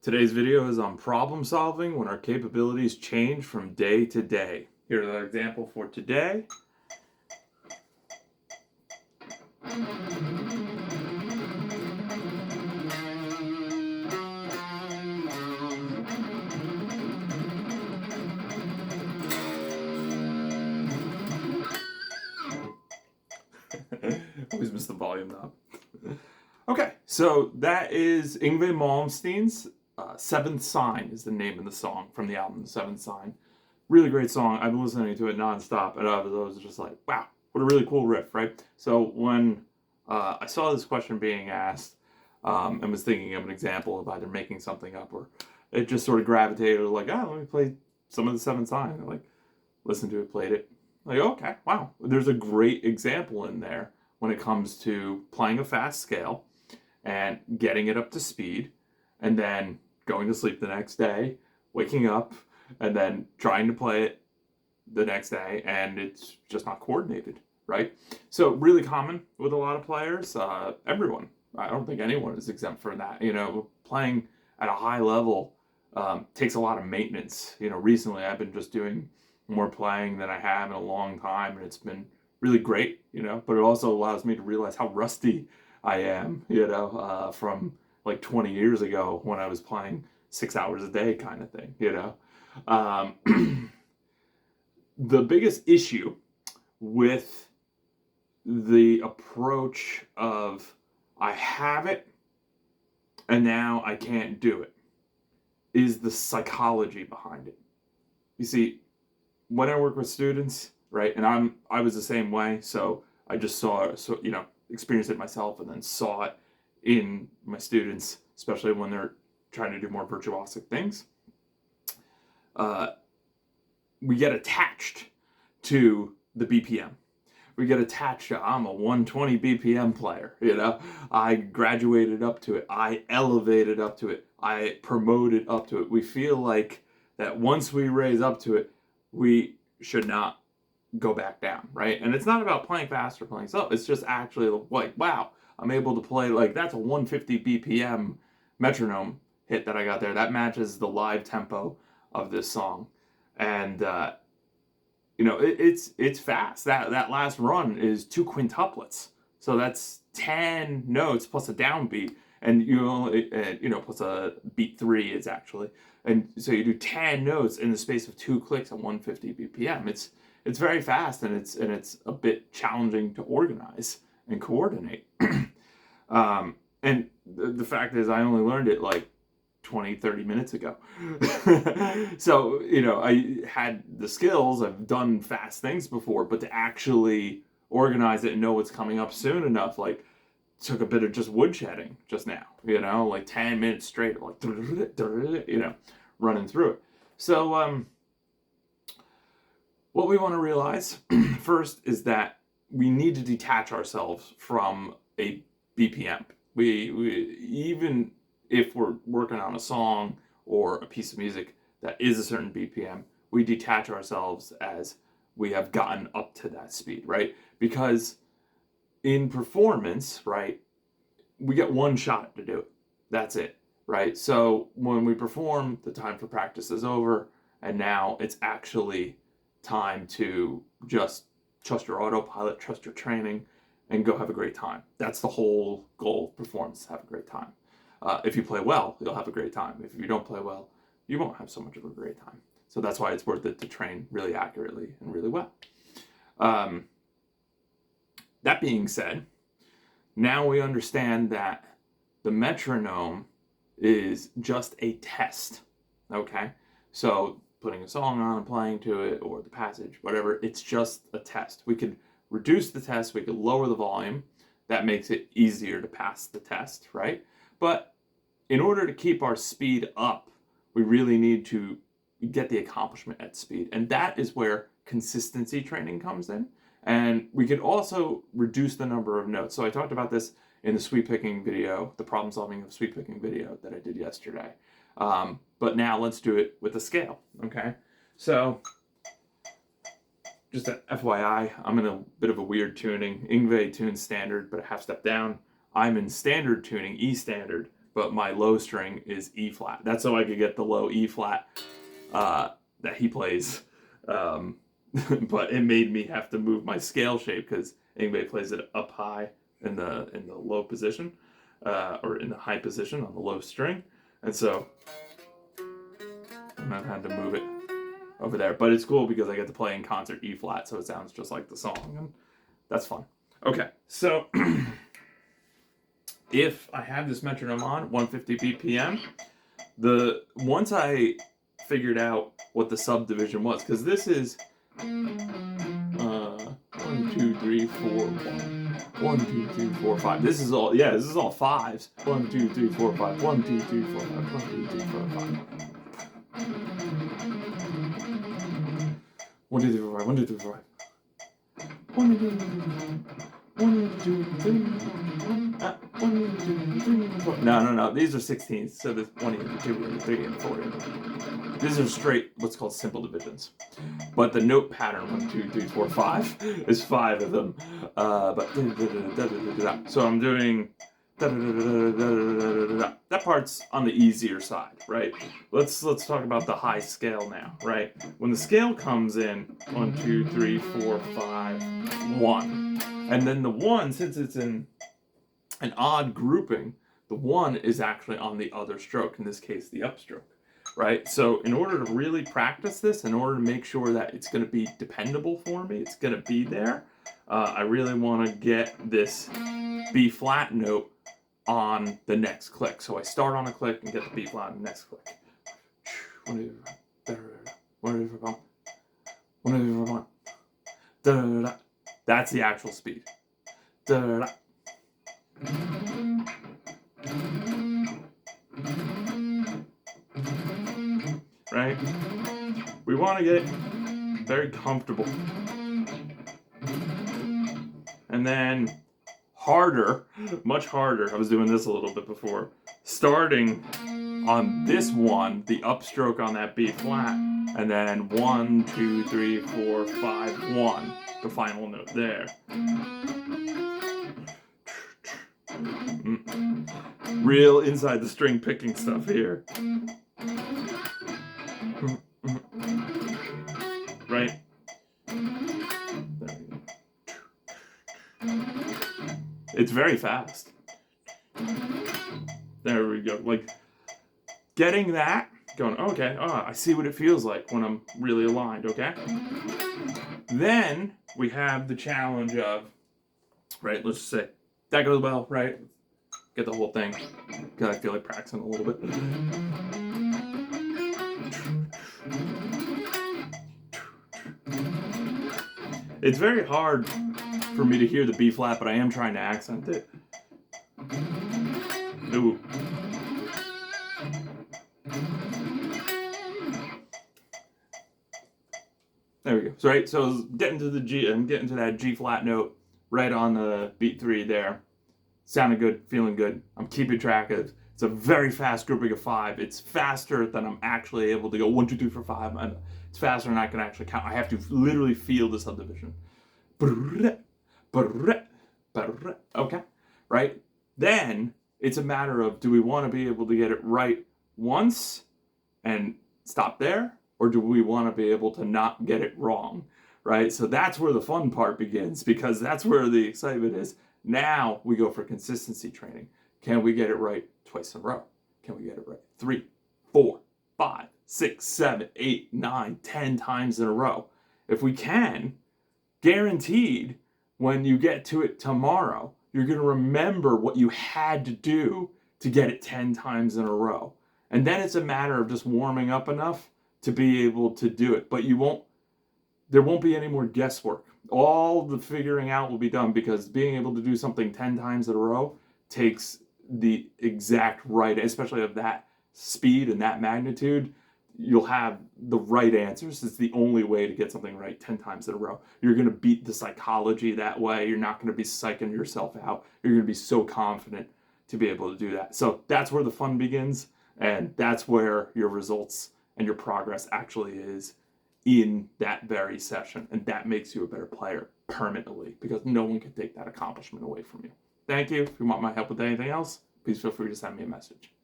Today's video is on problem solving when our capabilities change from day to day. Here's an example for today. Always miss the volume knob. Okay, so that is Yngwie Malmsteen's Seventh Sign is the name of the song from the album, The Seventh Sign. Really great song. I've been listening to it nonstop, and I was just like, wow, what a really cool riff, right? So when I saw this question being asked and was thinking of an example of either making something up or it just sort of gravitated like, let me play some of The Seventh Sign. And like, listened to it, played it. Like, okay, wow. There's a great example in there when it comes to playing a fast scale and getting it up to speed and then going to sleep the next day, waking up, and then trying to play it the next day, and it's just not coordinated, right? So really common with a lot of players. Everyone, I don't think anyone is exempt from that. Playing at a high level takes a lot of maintenance. Recently I've been just doing more playing than I have in a long time, and it's been really great, but it also allows me to realize how rusty I am, from like 20 years ago when I was playing 6 hours a day kind of thing, The biggest issue with the approach of I have it and now I can't do it is the psychology behind it. You see, when I work with students, right, and I was the same way, so I just experienced it myself and then saw it in my students, especially when they're trying to do more virtuosic things. We get attached to the BPM. We get attached to, I'm a 120 BPM player, I graduated up to it. I elevated up to it. I promoted up to it. We feel like that once we raise up to it, we should not go back down, right? And it's not about playing fast or playing slow. It's just actually like, wow, I'm able to play, like, that's a 150 BPM metronome hit that I got there. That matches the live tempo of this song. And, it's fast. That last run is 2 quintuplets. So that's 10 notes plus a downbeat. And plus a beat 3 is actually. And so you do 10 notes in the space of 2 clicks at 150 BPM. It's very fast, and it's a bit challenging to organize and coordinate. And the fact is, I only learned it like 20-30 minutes ago. So, I had the skills, I've done fast things before, but to actually organize it and know what's coming up soon enough, like, took a bit of just woodshedding just now, like 10 minutes straight, like, running through it. So, what we want to realize first is that we need to detach ourselves from a BPM. We even if we're working on a song or a piece of music that is a certain BPM, we detach ourselves as we have gotten up to that speed, right? Because in performance, right, we get one shot to do it. That's it, right? So when we perform, the time for practice is over, and now it's actually time to just trust your autopilot, trust your training, and go have a great time. That's the whole goal of performance, have a great time. If you play well, you'll have a great time. If you don't play well, you won't have so much of a great time. So that's why it's worth it to train really accurately and really well. That being said, now we understand that the metronome is just a test, okay? So putting a song on and playing to it, or the passage, whatever, it's just a test. We could reduce the test, we could lower the volume. That makes it easier to pass the test, right? But in order to keep our speed up, we really need to get the accomplishment at speed. And that is where consistency training comes in. And we could also reduce the number of notes. So I talked about this in the sweep picking video, the problem solving of sweep picking video that I did yesterday. But now let's do it with a scale, okay? So just an FYI, I'm in a bit of a weird tuning. Yngwie tunes standard, but a half step down. I'm in standard tuning, E standard, but my low string is E flat. That's so I could get the low E flat that he plays. But it made me have to move my scale shape because Yngwie plays it up high in the low position, or in the high position on the low string, and so I had to move it over there. But it's cool because I get to play in concert E flat, so it sounds just like the song, and that's fun. Okay, so if I have this metronome on 150 BPM, once I figured out what the subdivision was, because this is 1, 2, 3, 4, 1, 2, 3, 4, 5. This is all fives. 1, 2, 3, 4, 5. 1, 2, 3, 4, 5. 1, 2, 3, 4, 5. 1, 2, 3, 4, 5. 1, 2, 3, 4, 5. 1, 2, 3, 4. No. These are 16s. So there's 1, 2, 3, and 4. These are straight, what's called simple divisions. But the note pattern, 1, 2, 3, 4, 5, is 5 of them. So I'm doing that part's on the easier side, right? Let's talk about the high scale now, right? When the scale comes in, 1, 2, 3, 4, 5, 1, and then the 1, since it's in an odd grouping, the 1 is actually on the other stroke, in this case the upstroke, right? So in order to really practice this, in order to make sure that it's going to be dependable for me, it's going to be there, I really want to get this B flat note on the next click. So I start on a click and get the B flat on the next click. That's the actual speed. Right? We want to get very comfortable. And then harder, much harder. I was doing this a little bit before. Starting on this one, the upstroke on that B flat, and then 1, 2, 3, 4, 5, 1, the final note there. Real inside the string picking stuff here. Right? It's very fast. There we go. Like, getting that, going, okay, I see what it feels like when I'm really aligned, okay? Then we have the challenge of, right, let's just say, that goes well, right? Get the whole thing, because I feel like practicing a little bit. It's very hard for me to hear the B flat, but I am trying to accent it. Ooh. There we go. So, right, so getting to the G, I'm getting to that G flat note right on the beat 3 there. Sounding good, feeling good. I'm keeping track of it. It's a very fast grouping of 5. It's faster than I'm actually able to go 1, 2, 3, 4, 5. And it's faster than I can actually count. I have to literally feel the subdivision. Okay, right? Then it's a matter of, do we want to be able to get it right once and stop there? Or do we want to be able to not get it wrong, right? So that's where the fun part begins, because that's where the excitement is. Now we go for consistency training. Can we get it right twice in a row? Can we get it right 3, 4, 5, 6, 7, 8, 9, 10 times in a row? If we can, guaranteed, when you get to it tomorrow, you're going to remember what you had to do to get it 10 times in a row. And then it's a matter of just warming up enough to be able to do it. But there won't be any more guesswork. All the figuring out will be done, because being able to do something 10 times in a row takes the exact right, especially of that speed and that magnitude. You'll have the right answers. It's the only way to get something right 10 times in a row. You're going to beat the psychology that way. You're not going to be psyching yourself out. You're going to be so confident to be able to do that. So that's where the fun begins, and that's where your results and your progress actually is in that very session. And that makes you a better player permanently, because no one can take that accomplishment away from you. Thank you. If you want my help with anything else, please feel free to send me a message.